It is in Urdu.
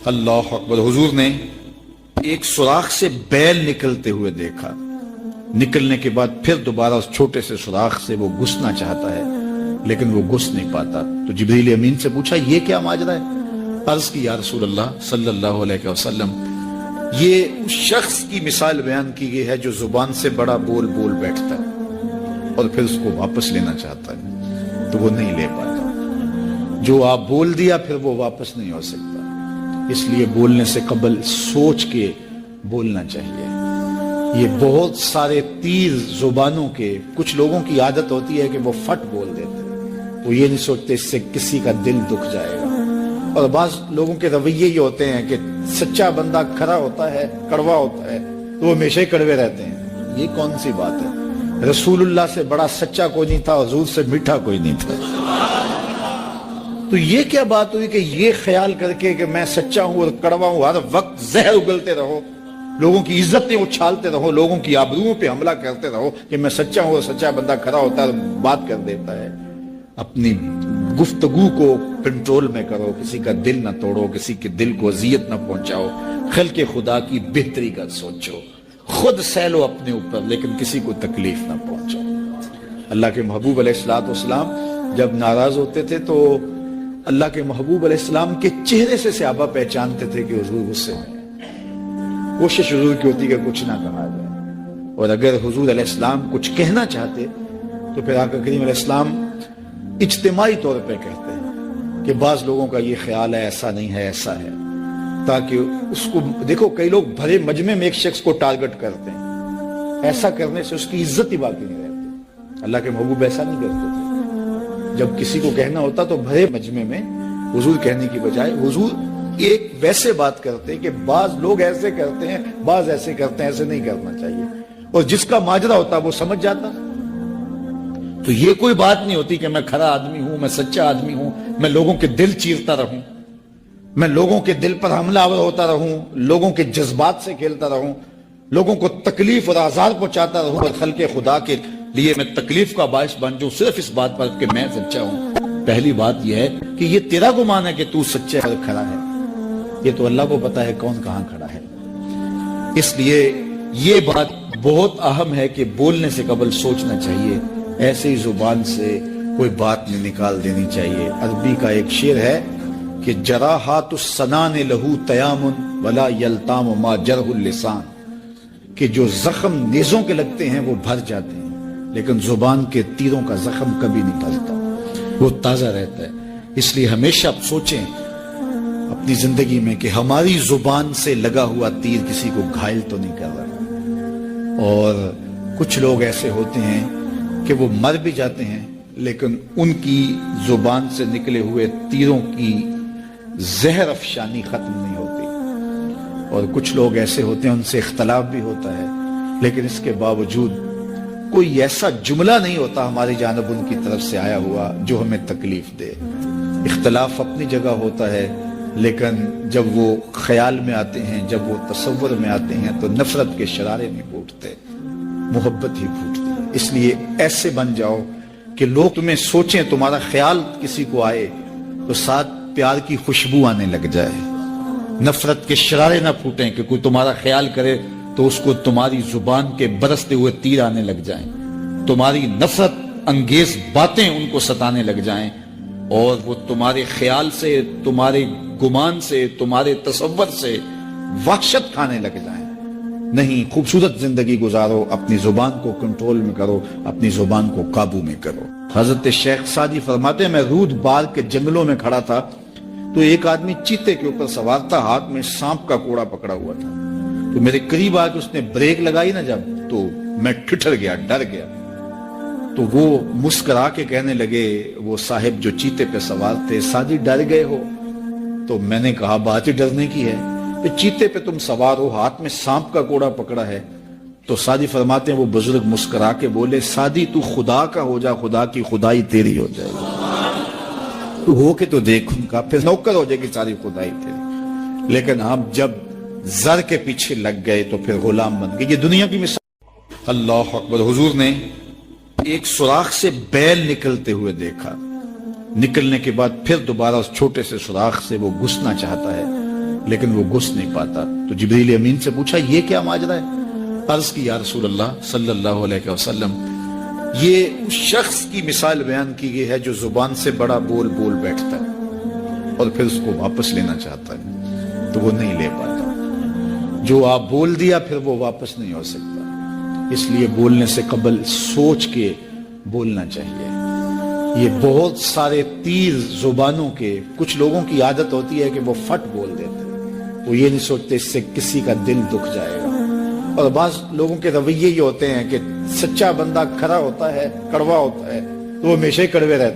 اللہ اکبر۔ حضور نے ایک سوراخ سے بیل نکلتے ہوئے دیکھا، نکلنے کے بعد پھر دوبارہ اس چھوٹے سے سوراخ سے وہ گھسنا چاہتا ہے لیکن وہ گھس نہیں پاتا۔ تو جبریل امین سے پوچھا یہ کیا ماجرا ہے؟ عرض کی یا رسول اللہ صلی اللہ علیہ وسلم، یہ اس شخص کی مثال بیان کی گئی ہے جو زبان سے بڑا بول بول بیٹھتا ہے اور پھر اس کو واپس لینا چاہتا ہے تو وہ نہیں لے پاتا۔ جو آپ بول دیا پھر وہ واپس نہیں ہو سکتا، اس لیے بولنے سے قبل سوچ کے بولنا چاہیے۔ یہ بہت سارے تیر زبانوں کے، کچھ لوگوں کی عادت ہوتی ہے کہ وہ فٹ بول دیتے ہیں، وہ یہ نہیں سوچتے اس سے کسی کا دل دکھ جائے گا۔ اور بعض لوگوں کے رویے یہ ہوتے ہیں کہ سچا بندہ کھرا ہوتا ہے، کڑوا ہوتا ہے تو وہ ہمیشہ ہی کڑوے رہتے ہیں۔ یہ کون سی بات ہے؟ رسول اللہ سے بڑا سچا کوئی نہیں تھا، حضور سے میٹھا کوئی نہیں تھا۔ تو یہ کیا بات ہوئی کہ یہ خیال کر کے کہ میں سچا ہوں اور کڑوا ہوں، ہر وقت زہر اگلتے رہو، لوگوں کی عزتیں اچھالتے رہو، لوگوں کی آبروؤں پہ حملہ کرتے رہو کہ میں سچا ہوں اور سچا بندہ کھڑا ہوتا ہے بات کر دیتا ہے۔ اپنی گفتگو کو کنٹرول میں کرو، کسی کا دل نہ توڑو، کسی کے دل کو اذیت نہ پہنچاؤ، خلق خدا کی بہتری کا سوچو، خود سہ لو اپنے اوپر لیکن کسی کو تکلیف نہ پہنچاؤ۔ اللہ کے محبوب علیہ السلام جب ناراض ہوتے تھے تو اللہ کے محبوب علیہ السلام کے چہرے سے صحابہ پہچانتے تھے کہ حضور غصے میں۔ کوشش حضور کی ہوتی کہ کچھ نہ کہا جائے، اور اگر حضور علیہ السلام کچھ کہنا چاہتے تو پھر آقا کریم علیہ السلام اجتماعی طور پہ کہتے ہیں کہ بعض لوگوں کا یہ خیال ہے ایسا نہیں ہے ایسا ہے، تاکہ اس کو دیکھو کئی لوگ بھرے مجمع میں ایک شخص کو ٹارگٹ کرتے ہیں، ایسا کرنے سے اس کی عزت ہی باقی نہیں رہتی۔ اللہ کے محبوب ایسا نہیں کرتے تھے، جب کسی کو کہنا ہوتا تو بھرے مجمع میں حضور کہنے کی بجائے حضور ایک ویسے بات کرتے ہیں کہ بعض لوگ ایسے کرتے ہیں بعض ایسے کرتے ہیں، ایسے نہیں کرنا چاہیے، اور جس کا ماجرا ہوتا وہ سمجھ جاتا۔ تو یہ کوئی بات نہیں ہوتی کہ میں کھرا آدمی ہوں، میں سچا آدمی ہوں، میں لوگوں کے دل چیرتا رہوں، میں لوگوں کے دل پر حملہ آور ہوتا رہوں، لوگوں کے جذبات سے کھیلتا رہوں، لوگوں کو تکلیف اور آزار پہنچاتا رہوں اور خلق خدا کے لیے میں تکلیف کا باعث بن جاؤں صرف اس بات پر کہ میں سچا ہوں۔ پہلی بات یہ ہے کہ یہ تیرا گمان ہے کہ تو سچے اور کھڑا ہے، یہ تو اللہ کو پتا ہے کون کہاں کھڑا ہے۔ اس لیے یہ بات بہت اہم ہے کہ بولنے سے قبل سوچنا چاہیے، ایسے ہی زبان سے کوئی بات نہیں نکال دینی چاہیے۔ عربی کا ایک شعر ہے کہ جراحات السنان لہو تیام ولا یلتام ما جرح اللسان، کہ جو زخم نیزوں کے لگتے ہیں وہ بھر جاتے ہیں لیکن زبان کے تیروں کا زخم کبھی نہیں بھرتا، وہ تازہ رہتا ہے۔ اس لیے ہمیشہ آپ سوچیں اپنی زندگی میں کہ ہماری زبان سے لگا ہوا تیر کسی کو گھائل تو نہیں کر رہا۔ اور کچھ لوگ ایسے ہوتے ہیں کہ وہ مر بھی جاتے ہیں لیکن ان کی زبان سے نکلے ہوئے تیروں کی زہر افشانی ختم نہیں ہوتی، اور کچھ لوگ ایسے ہوتے ہیں ان سے اختلاف بھی ہوتا ہے لیکن اس کے باوجود کوئی ایسا جملہ نہیں ہوتا ہماری جانب ان کی طرف سے آیا ہوا جو ہمیں تکلیف دے۔ اختلاف اپنی جگہ ہوتا ہے لیکن جب وہ خیال میں آتے ہیں، جب وہ تصور میں آتے ہیں تو نفرت کے شرارے نہیں پھوٹتے، محبت ہی پھوٹتی ہے۔ اس لیے ایسے بن جاؤ کہ لوگ تمہیں سوچیں، تمہارا خیال کسی کو آئے تو ساتھ پیار کی خوشبو آنے لگ جائے، نفرت کے شرارے نہ پھوٹیں کہ کوئی تمہارا خیال کرے تو اس کو تمہاری زبان کے برستے ہوئے تیر آنے لگ جائیں، تمہاری نفرت انگیز باتیں ان کو ستانے لگ جائیں، اور وہ تمہارے خیال سے، تمہارے گمان سے، تمہارے تصور سے وحشت کھانے لگ جائیں۔ نہیں، خوبصورت زندگی گزارو، اپنی زبان کو کنٹرول میں کرو، اپنی زبان کو قابو میں کرو۔ حضرت شیخ سعدی فرماتے ہیں میں رود بار کے جنگلوں میں کھڑا تھا تو ایک آدمی چیتے کے اوپر سوار تھا، ہاتھ میں سانپ کا کوڑا پکڑا ہوا تھا، تو میرے قریب آ کے اس نے بریک لگائی نا جب، تو میں ٹھٹر گیا، ڈر گیا۔ تو وہ مسکرا کے کہنے لگے، وہ صاحب جو چیتے پہ سوار تھے، سعدی ڈر گئے ہو؟ تو میں نے کہا بات ہی ڈرنے کی ہے، چیتے پہ تم سوار ہو، ہاتھ میں سانپ کا کوڑا پکڑا ہے۔ تو سعدی فرماتے ہیں وہ بزرگ مسکرا کے بولے سعدی تو خدا کا ہو جا، خدا کی خدائی تیری ہو جائے گی، تو ہو کے تو دیکھ ان کا، پھر نوکر ہو جائے گی ساری خدائی تیری۔ لیکن ہم جب زر کے پیچھے لگ گئے تو پھر غلام بن گئے۔ یہ دنیا کی مثال۔ اللہ اکبر۔ حضور نے ایک سوراخ سے بیل نکلتے ہوئے دیکھا، نکلنے کے بعد پھر دوبارہ اس چھوٹے سے سوراخ سے وہ گھسنا چاہتا ہے لیکن وہ گھس نہیں پاتا. تو جبریل امین سے پوچھا یہ کیا ماجرا ہے؟ عرض کی یا رسول اللہ صلی اللہ علیہ وسلم یہ اس شخص کی مثال بیان کی گئی ہے جو زبان سے بڑا بول بول بیٹھتا ہے اور پھر اس کو واپس لینا چاہتا ہے تو وہ نہیں لے پاتا. جو آپ بول دیا پھر وہ واپس نہیں ہو سکتا. اس لیے بولنے سے قبل سوچ کے بولنا چاہیے. یہ بہت سارے تیر زبانوں کے کچھ لوگوں کی عادت ہوتی ہے کہ وہ فٹ بول دیتے ہیں. وہ یہ نہیں سوچتے اس سے کسی کا دل دکھ جائے گا. اور بعض لوگوں کے رویے یہ ہوتے ہیں کہ سچا بندہ کھرا ہوتا ہے کڑوا ہوتا ہے تو وہ ہمیشہ ہی کڑوے رہتے ہیں.